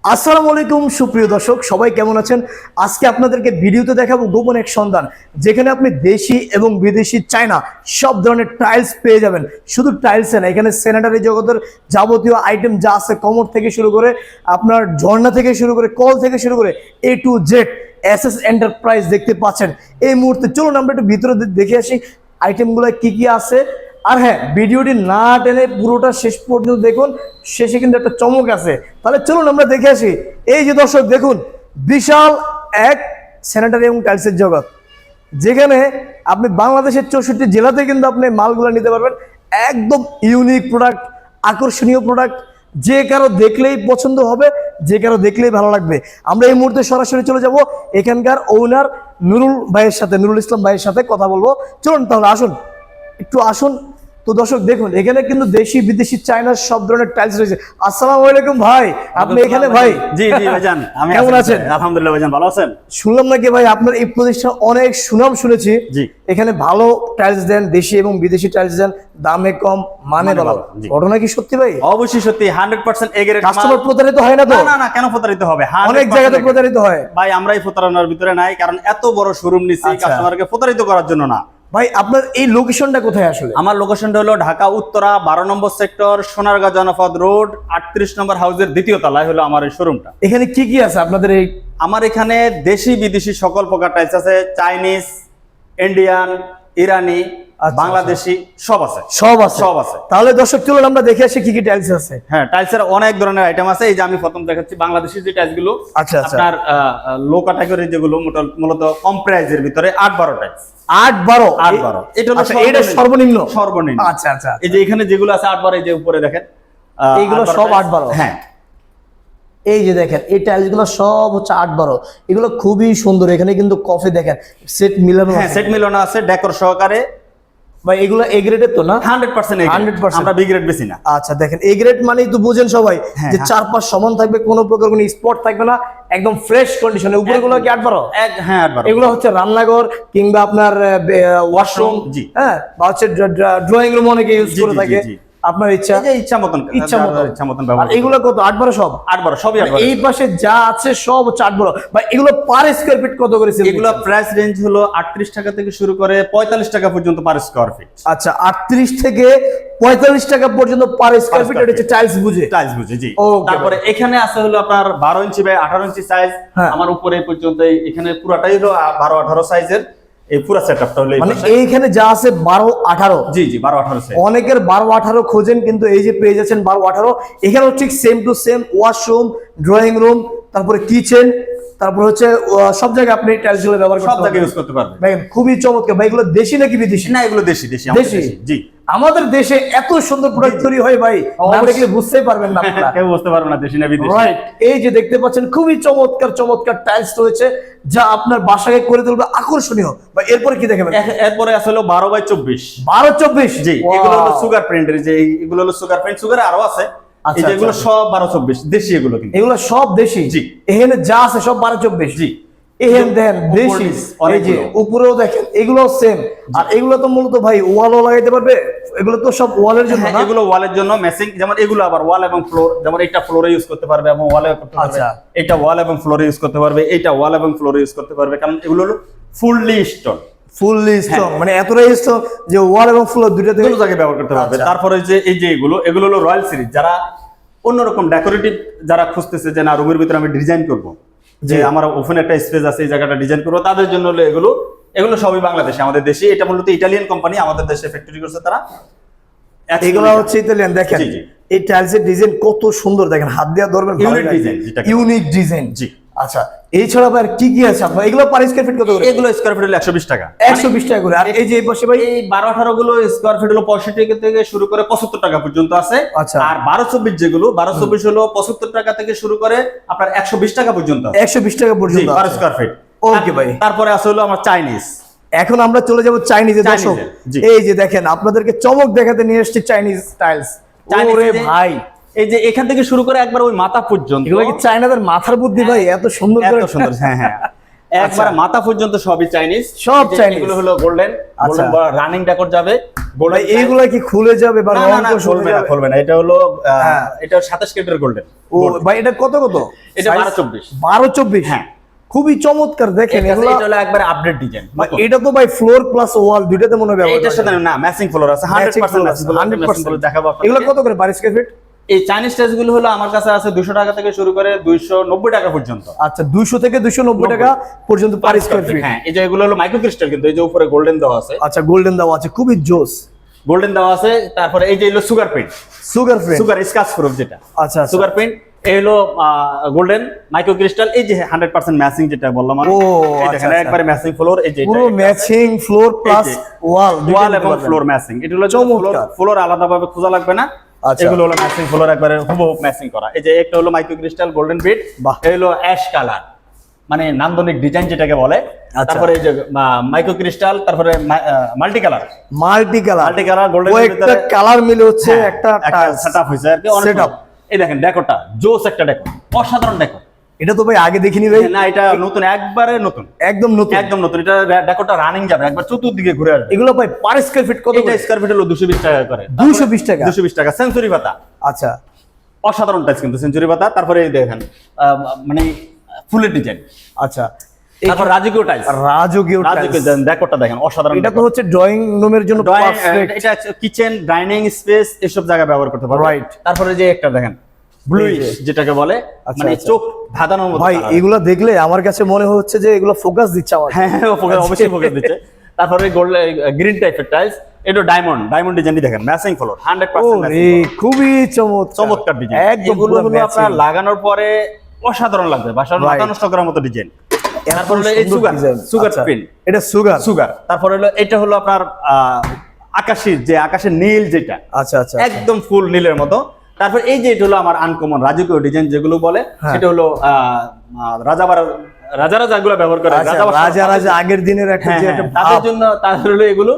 আসসালামু আলাইকুম সুপ্রিয় দর্শক, সবাই কেমন আছেন? আজকে আপনাদেরকে ভিডিওতে দেখাবো গোপন এক সন্ধান, যেখানে আপনি দেশি এবং বিদেশি চায়না সব ধরনের টাইলস পেয়ে যাবেন। শুধু টাইলসে না, এখানে স্যানিটারি জগতের যাবতীয় আইটেম যা আছে, কমোড থেকে শুরু করে আপনার ঝর্ণা থেকে শুরু করে কল থেকে শুরু করে A to Z SS enterprise দেখতে পাচ্ছেন এই মুহূর্তে। চলুন আমরা একটু ভিতরে দেখে আসি আইটেমগুলো কি কি আছে। আর হ্যাঁ, ভিডিওটি না টেনে পুরোটা শেষ পর্যন্ত দেখুন, শেষে কিন্তু একটা চমক আছে। তাহলে চলুন আমরা দেখে আসি। এই যে দর্শক দেখুন, বিশাল এক স্যানিটারি এবং টাইলসের জগৎ, যেখানে আপনি বাংলাদেশের 64 জেলাতে কিন্তু আপনি মালগুলো নিতে পারবেন। একদম ইউনিক প্রোডাক্ট, আকর্ষণীয় প্রোডাক্ট, যে কারো দেখলেই পছন্দ হবে, যে কারো দেখলেই ভালো লাগবে। আমরা এই মুহূর্তে সরাসরি চলে যাব এখানকার ওনার নুরুল ইসলাম ভাইয়ের সাথে কথা বলবো। চলুন তাহলে আসুন, একটু আসুন। তো দর্শক দেখুন, এখানে কিন্তু দেশি বিদেশি চায়নার সব ধরনের টাইলস রয়েছে। আসসালামু আলাইকুম ভাই, আপনি এখানে ভাই? জি জি ভাইজান, আমি কেমন আছেন? আলহামদুলিল্লাহ ভাইজান, ভালো আছেন? শুনলাম নাকি ভাই আপনার এই প্রতিষ্ঠান অনেক সুনাম শুনেছি। জি, এখানে ভালো টাইলস দেন, দেশি এবং বিদেশি টাইলস দেন, দামে কম, মানে ভালো। ঘটনা কি সত্যি ভাই? অবশ্যই সত্যি, 100% এ গ্রেড। কাস্টমার প্রতারিত হয় না তো? না না, কেন প্রতারিত হবে? অনেক জায়গাতে প্রতারিত হয় ভাই, আমরা এই প্রতারণার ভিতরে নাই, কারণ এত বড় শোরুম নিছি কাস্টমারকে প্রতারিত করার জন্য না। ভাই আপনার এই লোকেশনটা কোথায় আসলে? আমার লোকেশনটা হলো ঢাকা উত্তরা 12 নম্বর সেক্টর, সোনারগাঁ জনপদ রোড, 38 নম্বর হাউসের দ্বিতীয় তলায় হলো আমার এই শোরুমটা। এখানে কি কি আছে আপনাদের? এই আমার এখানে দেশি বিদেশি সকল প্রকার টাইলস আছে, চাইনিজ, ইন্ডিয়ান, ইরানি, বাংলাদেশি, সব আছে। সব আছে, সব আছে। তাহলে দর্শক চলুন আমরা দেখে আসি কি কি টাইলস আছে। হ্যাঁ, টাইলসের অনেক ধরনের আইটেম আছে। এই যে আমি প্রথম দেখাচ্ছি বাংলাদেশি যে টাইলস গুলো, আচ্ছা আচ্ছা, আপনার লো ক্যাটাগরি যেগুলো মূলত কম প্রাইজের ভিতরে 8-12 টাইলস। 8-12 এটা হলো এটা সর্বনিম্ন। সর্বনিম্ন। আচ্ছা আচ্ছা, এই যে এখানে যেগুলো আছে 8-12, এই যে উপরে দেখেন এইগুলো সব 8-12। হ্যাঁ, এই যে দেখেন এই টাইলস গুলো সব হচ্ছে 8-12। এগুলো খুবই সুন্দর। এখানে কিন্তু কফি দেখেন সেট মিলানো হ্যাঁ, আছে। সেট মিলানো আছে ডেকোর সহকারে। ভাই এগুলো এ গ্রেডের তো না? 100% এ গ্রেড। 100%। আমরা বি গ্রেড বেশি না। আচ্ছা দেখেন, এ গ্রেড মানেই তো বুঝেন সবাই যে 4-5 সমান থাকবে, কোনো প্রকার কোনো স্পট থাকবে না, একদম ফ্রেশ কন্ডিশনে। উপরে গুলো কি 8-12? হ্যাঁ, 8-12। এগুলো হচ্ছে রান্নাঘর কিংবা আপনার ওয়াশরুম, জি, হ্যাঁ, বা হচ্ছে ড্রয়িং রুম অনেকে ইউজ করে থাকে। আপনার ইচ্ছা, এই যে ইচ্ছা মতন আর এগুলো কত? 8-12 সব? 8-12 সবই 8-12। এই পাশে যা আছে সব হচ্ছে 8-12। ভাই এগুলো পার স্কয়ার ফিট কত করে সেল? এগুলো প্রাইস রেঞ্জ হলো 38 টাকা থেকে শুরু করে 45 টাকা পর্যন্ত পার স্কয়ার ফিট। আচ্ছা, 38 থেকে 45 টাকা পর্যন্ত পার স্কয়ার ফিট। এটা হচ্ছে টাইলস বুঝে? টাইলস বুঝে, জি। Okay, তারপরে এখানে আছে হলো আপনার 12 ইঞ্চি বাই 18 ইঞ্চি সাইজ। আমার উপরে পর্যন্ত এখানে পুরাটাই হলো 12-18 সাইজের। এই পুরো সেটআপটা হলো মানে এইখানে যা আছে 12-18। জি জি, 12-18 সাইজ। অনেকের 12-18 খোঁজেন, কিন্তু এই যে পেয়ে যাচ্ছেন 12-18। এখানেও ঠিক same to same washroom, drawing room, তারপরে কিচেন, তারপর হচ্ছে সব জায়গায় আপনি টাইলস গুলো ব্যবহার সব জায়গায় ইউজ করতে পারবেন। ভাই খুবই চমৎকার। ভাই এগুলো দেশি নাকি বিদেশি? না, এগুলো দেশি। দেশি। জি, আমাদের দেশে এত সুন্দর প্রোডাক্ট তৈরি হয় ভাই, না দেখলে বুঝতেই পারবেন না আপনারা। কেউ বুঝতে পারবে না দেশি না বিদেশি। রাইট, এই যে দেখতে পাচ্ছেন খুবই চমৎকার চমৎকার টাইলস রয়েছে, যা আপনার বাসাকে করে তুলবে আকর্ষণীয়। ভাই এরপরে কি দেখাবেন? এরপরে আছে হলো 12/24। 12/24? জি, এগুলো হলো সুগার প্রিন্টের। যে এগুলো হলো সুগার প্রিন্ট, সুগার আরো আছে। এই যে এগুলো সব 12/24 দেশি। এগুলো কিন্তু এগুলো সব দেশি। জি, এখানে যা আছে সব 12/24। জি, এখানে দেখেন দেশি, এই যে উপরেও দেখেন এগুলো সেম। আর এগুলো তো মূলত ভাই ওয়ালও লাগাইতে পারবে। এগুলো তো সব ওয়ালের জন্য না? এগুলো ওয়ালের জন্য ম্যাচিং। যেমন এগুলো আবার ওয়াল এবং ফ্লোর, যেমন এটা ফ্লোরে ইউজ করতে পারবে এবং ওয়ালে করতে পারবে। এটা ওয়াল এবং ফ্লোরে ইউজ করতে পারবে, এটা ওয়াল এবং ফ্লোরে ইউজ করতে পারবে, কারণ এগুলো হলো ফুললি স্টোন। ফুললি স্ট্রং, মানে এতটাই স্ট্রং যে ওয়াল এবং ফ্লোর দুটো থেকে জায়গায় ব্যবহার করতে পারবে। তারপরে যে এই যে এগুলো হলো রয়্যাল সিরিজ। যারা অন্যরকম ডেকোরেটিভ যারা খুঁজতেছে যে না, রুমের ভিতরে আমি ডিজাইন করব, যে আমার ওপেন একটা স্পেস আছে, এই জায়গাটা ডিজাইন করবো, তাদের জন্য হলো এগুলো সবই বাংলাদেশে, আমাদের দেশে। এটা মূলত ইটালিয়ান কোম্পানি, আমাদের দেশে ফ্যাক্টরি করছে তারা। এগুলো হচ্ছে ইতালিয়ান। দেখেন এই টাইলসের ডিজাইন কত সুন্দর, দেখেন হাত দিয়ে ধরবেন, ইউনিক ডিজাইন। জি, আচ্ছা এছাড়া আর কি কি আছে আপনার? এগুলো পার স্কয়ার ফিট কত করে? এগুলো স্কয়ার ফিট হলো 120 টাকা। 120 টাকা করে। আর এই যে এই পাশে ভাই এই 12-18 গুলো স্কয়ার ফিট হলো 65 টাকা থেকে শুরু করে 75 টাকা পর্যন্ত আছে। আচ্ছা, আর 12/24 যেগুলো 12/24 হলো 75 টাকা থেকে শুরু করে আপনার 120 টাকা পর্যন্ত। 120 টাকা পর্যন্ত পার স্কয়ার ফিট। ওকে ভাই। তারপরে আছে হলো আমার চাইনিজ। এখন আমরা চলে যাব চাইনিজে। দর্শক এই যে দেখেন, আপনাদেরকে চমক দেখাতে নিয়ে এসেছি চাইনিজ টাইলস। ওরে ভাই, এই যে এখান থেকে শুরু করে একবার ওই মাথা পর্যন্ত। এগুলো কি চায়নাদের মাথার বুদ্ধি ভাই? এত সুন্দর করে, এত সুন্দর। হ্যাঁ হ্যাঁ, একবার মাথা পর্যন্ত সবই চাইনিজ, সব চাইনিজ। এগুলো হলো গোল্ডেন, আচ্ছা। গোল্ডেন রানিং ডেকোর যাবে ভাই গোল্ডেন। এইগুলা কি খুলে যাবে বা না রং না না, কোষ খুলবে না খুলবে না, এটা হলো এটা 27 ক্যারেটের গোল্ডেন। ও ভাই এটা কত কত? এটা 12-24। 12-24, হ্যাঁ। খুবই চমৎকার দেখেন এগুলো। এটা হলো একবার আপডেট ডিজাইন। এটা তো ভাই ফ্লোর প্লাস ওয়াল দুইটাতে মনে হবে এটার সাথে না ম্যাচিং ফ্লোর আছে 100% ম্যাচিং ফ্লোর 100% দেখাবো আপনাকে। এগুলো কত করে পার স্কয়ার ফিট? এই চাইনিজ টাইলস গুলো হলো আমার কাছে আছে 200 টাকা থেকে শুরু করে 290 টাকা পর্যন্ত। আচ্ছা 200 থেকে 290 টাকা পর্যন্ত পার স্কয়ার ফিট। হ্যাঁ, এই যে এগুলো হলো মাইক্রো ক্রিস্টাল, কিন্তু এই যে উপরে গোল্ডেন দেওয়া আছে। আচ্ছা গোল্ডেন দেওয়া আছে, খুবই জোস। গোল্ডেন দেওয়া আছে, তারপরে এই যে হলো sugar paint, sugar frame. Sugar স্কাচ proof যেটা। আচ্ছা আচ্ছা। সুগার পেইন্ট এই হলো গোল্ডেন মাইক্রো ক্রিস্টাল, এই যে 100% ম্যাচিং যেটা বললাম আমি। ও, এই আচ্ছা, দেখেন আচ্ছা। একবারে ম্যাচিং ফ্লোর, এই যে পুরো ম্যাচিং ফ্লোর প্লাস ওয়াল, ওয়াল এবং ফ্লোর ম্যাচিং। এটা হলো চমৎকার। ফ্লোর আলাদাভাবে খোঁজা লাগবে না। আচ্ছা। এগুলো হলো ম্যাচিং ফ্লোর, একবারে হুবহু ম্যাচিং করা। এই যে একটা হলো মাইক্রো ক্রিস্টাল গোল্ডেন বিট, বাহ। এই হলো অ্যাশ কালার, মানে নান্দনিক ডিজাইন যেটাকে বলে। আচ্ছা। তারপরে এই যে মাইক্রো ক্রিস্টাল, তারপরে multi colour, multi colour, multi colour golden একটা কালার মিলে হচ্ছে একটা সেটআপ হইছে আর কি, অনেক সেটআপ। সুন্দর। এই দেখেন ডেকোরটা জোস একটা ডেকোর, অসাধারণ ডেকোর। এটা তো ভাই আগে দেখিনি ভাই। না এটা নতুন, একবারে নতুন, একদম নতুন। একদম নতুন। এটা ডেকোরটা রানিং যাবে, একবার চতুর্দিকে ঘুরে আসবে। এগুলো ভাই পার স্কয়ার ফিট কত এটা করে? স্কয়ার ফিট হলো 220 টাকা করে। 220 টাকা? 220 টাকা। সেঞ্চুরি পাতা, আচ্ছা অসাধারণ টাচ কিন্তু সেঞ্চুরি পাতা। তারপরে এই দেখেন মানে ফুলের ডিজাইন। আচ্ছা। তারপর রাজকীয় টাইলস, রাজকীয় রাজকীয় টাইলস। ডেকোরটা দেখেন অসাধারণ। এটা তো হচ্ছে ড্রয়িং রুমের জন্য পারফেক্ট। এটা কিচেন, ডাইনিং স্পেস এসব জায়গায় ব্যবহার করতে পারবে। Right. তারপরে যে একটা দেখেন ব্লুইশ যেটাকে বলে, আচ্ছা, মানে আচ্ছা। চোখ ধাঁধানোর মতো ভাই colour। এগুলো দেখলে আমার কাছে মনে হচ্ছে যে এগুলো ফোকাস দিচ্ছে আমার। হ্যাঁ হ্যাঁ, অবশ্যই ফোকাস দিচ্ছে। তারপরে গোল্ড গ্রিন টাইপের টাইলস, এটা ডায়মন্ড ডিজাইনটি দেখেন, ম্যাচিং ফ্লোর 100% ওরে ম্যাচিং ফ্লোর। খুবই চমৎকার চমৎকার ডিজাইন। একদম এগুলো পুরো হলো আপনার matching। লাগানোর পরে অসাধারণ লাগবে, বাসার Right. মাথা নষ্ট করার মতো ডিজাইন। এত তারপর হলো এই সুন্দর design। সুগার আচ্ছা, প্রিন্ট, এটা সুগার। সুগার। তারপর হলো এটা হলো আপনার আকাশের নীল যেটা, আচ্ছা আচ্ছা। একদম ফুল নীলের মতো। তারপর এই যে এটা হলো আমার আনকমন রাজকীয় ডিজাইন যেগুলো বলে, হ্যাঁ। সেটা হলো রাজা গুলো ব্যবহার করে, আচ্ছা, রাজা রাজা আগের দিনের একটা হ্যাঁ যে হ্যাঁ, একটা তাদের ভাব। জন্য তাদের হলো এগুলো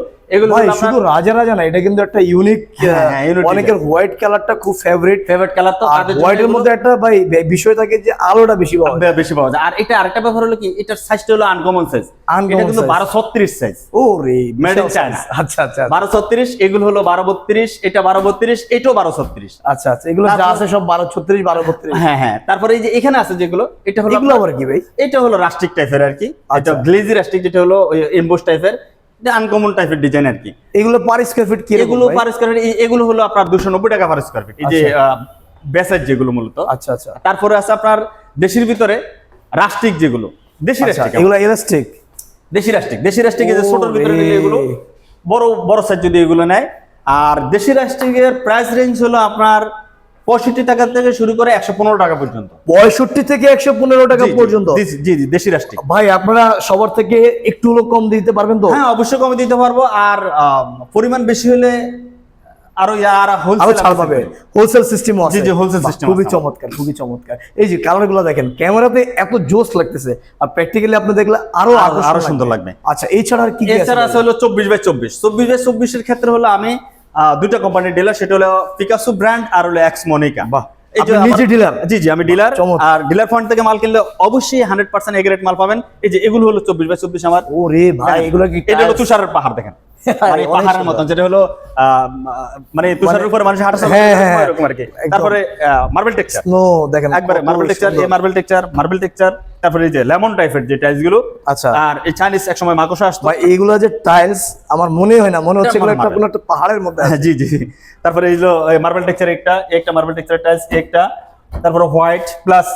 ভাই হলো শুধু রাজা না, এটা কিন্তু একটা ইউনিক। হ্যাঁ, হ্যাঁ, unique অনেকের হোয়াইট কালারটা খুব ফেভারিট। ফেভারিট কালার, তো আর তাদের জন্য হোয়াইটের এগুলো মধ্যে একটা ভাই বিষয় থাকে যে আলোটা বেশি পাওয়া যায়। বেশি পাওয়া যায়। আর এটা আরেকটা ব্যাপার হলো কি, এটার সাইজটা হলো আনকমন সাইজ। Uncommon এটা কিন্তু size। 1236 সাইজ, ওরে Made in বিশাল China। size। আচ্ছা আচ্ছা 1236, এগুলো হলো 1232, এটা 1232, এটাও 1236। আচ্ছা আচ্ছা। এগুলো যা আছে সব 1236 1232। হ্যাঁ হ্যাঁ। তারপরে এই যে এখানে আছে যেগুলো, এটা হলো এগুলো আবার কি ভাই? এটা হলো রাস্টিক টাইপের আর কি। এটা আচ্ছা। গ্লেজি রাস্টিক, যেটা হলো এমবোস টাইপের, এটা আনকমন টাইপের ডিজাইন আর কি। এগুলো পার স্কয়ার ফিট কি এগুলো পার স্কয়ার ফিট, এগুলো হলো আপনার 290 টাকা পার স্কয়ার ফিট। এই যে বেসাইড যেগুলো মূলত। আচ্ছা আচ্ছা। তারপরে আছে আপনার দেশির ভিতরে রাস্টিক যেগুলো, দেশি আচ্ছা, রাস্টিক, এগুলো এলাস্টিক। দেশি রাস্টিক এই যে ছোটর ভিতরে ওরে। নিলে এগুলো বড় বড় সাইজ যদি এগুলো নেয়। আর দেশি রাস্টিকের প্রাইস রেঞ্জ হলো আপনার 65 টাকা থেকে শুরু করে 115 টাকা পর্যন্ত। 65 থেকে 115 টাকা পর্যন্ত। জি দেশি রাস্টিক। ভাই আপনারা সবার থেকে একটু হলো কম দিতে পারবেন তো? হ্যাঁ অবশ্যই কমে দিতে পারবো। আর পরিমাণ বেশি হলে আরো আরো হোলসেল ছাড় পাবে। হোলসেল সিস্টেম আছে। জি, জি, wholesale বাহ, system খুবই আছে। চমৎকার, খুবই চমৎকার। এই যে কালারগুলো দেখেন, ক্যামেরাতে এত জোস লাগতেছে, আর প্র্যাকটিক্যালি আপনি দেখলে আরো আরো সুন্দর লাগবে। আচ্ছা এছাড়া আর কি কি আছে? এছাড়া আছে হলো 24/24 এর ক্ষেত্রে হলো আমি দুইটা কোম্পানির ডিলার, সেটা হলো পিকাসো ব্র্যান্ড আর হলো এক্স মনিকা। বাহ, এই যে আপনি নিজে ডিলার? জি আমি ডিলার। চমৎকার। আর ডিলার পয়েন্ট থেকে মাল কিনলে অবশ্যই 100% এ গ্রেড মাল পাবেন। এই যে এগুলো হলো 24/24 আমার। ওরে ভাই এগুলো কি এটা হলো তুষারের পাহাড় দেখেন, মানে অনেক পাহাড়ের সুন্দর। মতন, যেটা হলো মানে তুষারের উপরে মানুষ হাঁটা চলা হ্যাঁ, হ্যাঁ, করে এরকম আর কি। একদম। তারপরে মার্বেল টেক্সচার, স্নো দেখেন একবারে কত মার্বেল টেক্সচার, সুন্দর। এই মার্বেল টেক্সচার। তারপরে এই যে লেমন টাইপের যে টাইলস গুলো। আচ্ছা। আর এই চাইনিজ একসময় মাকড়সা আসতো। ভাই এইগুলো যে টাইলস, আমার মনে হয় না, মনে হচ্ছে এগুলো মনে একটা হয়। কোনো একটা পাহাড়ের মধ্যে আছে। জি জি। তারপরে এই যে মার্বেল টেক্সচার একটা মার্বেল টেক্সচার টাইলস একটা, তারপরে হোয়াইট প্লাস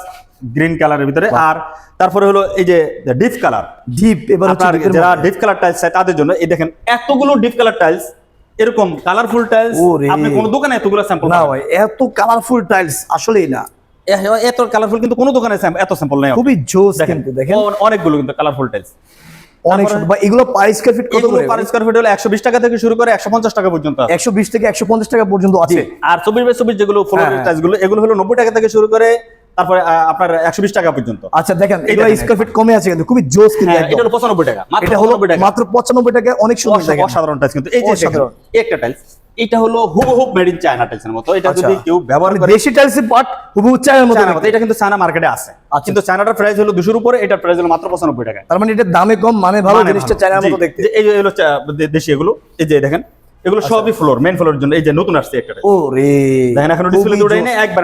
গ্রিন কালারের ভিতরে। আর তারপরে হলো এই যে ডিপ কালার। ডিপ, এবার হচ্ছে আপনার ডিপের যারা মধ্যে। ডিপ কালার টাইলস চায় তাদের জন্য এই দেখেন এতগুলো ডিপ কালার টাইলস, এরকম কালারফুল টাইলস ওরে। আপনি কোন দোকানে এতগুলো স্যাম্পল না ভাই এত কালারফুল টাইলস আসলেই না, এত কালারফুল কিন্তু কোন দোকানে এত স্যাম্পল নাই। খুবই জোস কিন্তু দেখেন, অনেকগুলো কিন্তু কালারফুল টাইলস। অনেক সুন্দর। ভাই এগুলো পার স্কয়ার ফিট কত এগুলো করে? পার স্কয়ার ফিট হলো 120 টাকা থেকে শুরু করে 150 টাকা পর্যন্ত আছে। 120 থেকে 150 টাকা পর্যন্ত আছে। আর 24/24 যেগুলো ফ্লোরের হ্যাঁ। টাইলস গুলো, এগুলো হলো 90 টাকা থেকে শুরু করে তারপরে আপনার 120 টাকা পর্যন্ত। আচ্ছা দেখেন এই এগুলো দেখেন, স্কয়ার ফিট কমে আছে কিন্তু খুবই জোস কিন্তু হ্যাঁ, এটা একদম। হলো 95 টাকা, মাত্র এটা হলো 95 টাকা। মাত্র 95 টাকায় অনেক সুন্দর দেখেন। অসাধারণ টাইলস কিন্তু। এই যে অসাধারণ। দেখেন, একটা টাইলস এটা হলো হুবহুব মেড ইন চায়না টাইপের মতো, এটা আচ্ছা। যদি কেউ ব্যবহার করে দেশি টাইলসের পার্ট হুবহু চায়নার মতো চায়নার মতো, দেখতে। এটা কিন্তু চায়না মার্কেটে আছে, আচ্ছা। কিন্তু চায়নাটার প্রাইস হলো 200 এর উপরে, এটার প্রাইস হলো মাত্র 95 টাকা। তার মানে এটার দামে কম, মানে ভালো, জিনিসটা চায়নার জি, মতো দেখতে। যে এই যে হলো দেশি এগুলো, এই যে দেখেন এগুলো সবই ফ্লোর, মেইন ফ্লোরের জন্য, এই যে নতুন আসছে একটা, ও রে, দেখেন এখনো ডিসপ্লে উঠাই না একবার